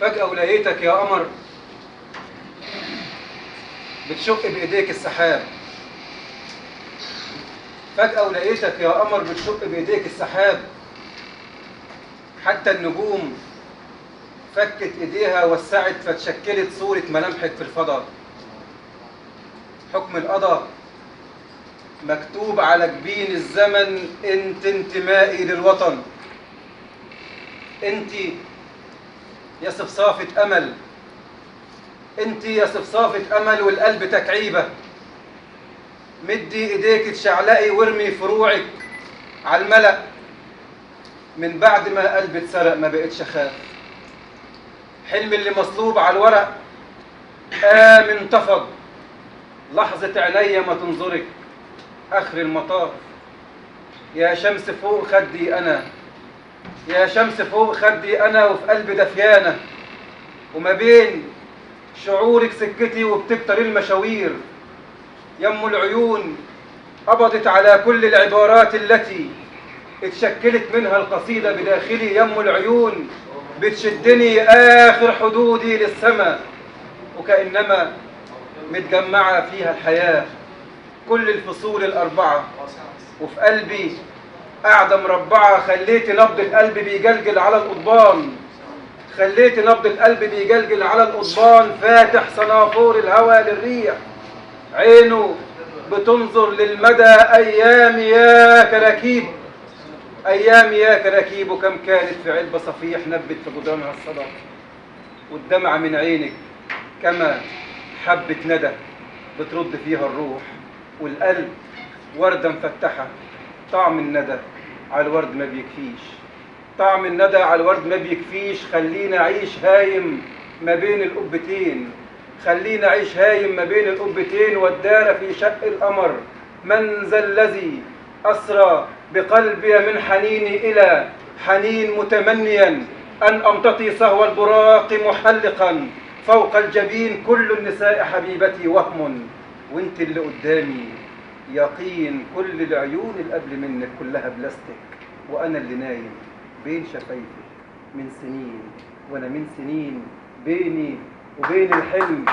فجأة ولقيتك يا قمر بتشق بإيديك السحاب. فجأة ولقيتك يا قمر بتشق بإيديك السحاب. حتى النجوم فكت إيديها وسعت فتشكلت صورة ملامحك في الفضاء. حكم القضاء مكتوب على جبين الزمن، انت انتمائي للوطن. انت يا صفصافة أمل، انت يا صفصافة أمل والقلب تكعيبة. مدي ايديك تشعلقي وارمي فروعك على الملأ. من بعد ما قلبي اتسرق ما بقتش اخاف. حلم اللي مصلوب على الورق قام انتفض. لحظة عينيا ما تنظرك آخر المطاف. يا شمس فوق خدي أنا، يا شمس فوق خدي أنا وفي قلبي دفيانة. وما بين شعورك سكتي وبتكتر المشاوير. يم العيون قبضت على كل العبارات التي اتشكلت منها القصيدة بداخلي. يم العيون بتشدني آخر حدودي للسماء، وكأنما متجمعة فيها الحياة كل الفصول الأربعة. وفي قلبي قاعدة مربعة. خليت نبض القلب بيجلجل على القضبان، خليت نبض القلب بيجلجل على القضبان. فاتح صنافور الهوى للريح، عينه بتنظر للمدى. أيام يا كراكيب، أيام يا كراكيب. وكم كانت في علبة صفيح نبت في جدرانها الصدى. والدمع من عينك كما حبة ندى بترد فيها الروح. والقلب وردة مفتحة. طعم الندى على الورد ما بيكفيش، طعم الندى على الورد ما بيكفيش. خلينا أعيش هايم ما بين القبتين، خلينا أعيش هايم ما بين القبتين. والدار في شق القمر من ذا الذي أسرى بقلبي من حنيني إلى حنين، متمنيا أن أمتطي سهو البراق محلقا فوق الجبين. كل النساء حبيبتي وهم، وانت اللي قدامي يقين. كل العيون اللي قبل منك كلها بلاستيك، وأنا اللي نايم بين شفايفك من سنين. وأنا من سنين بيني وبين الحلم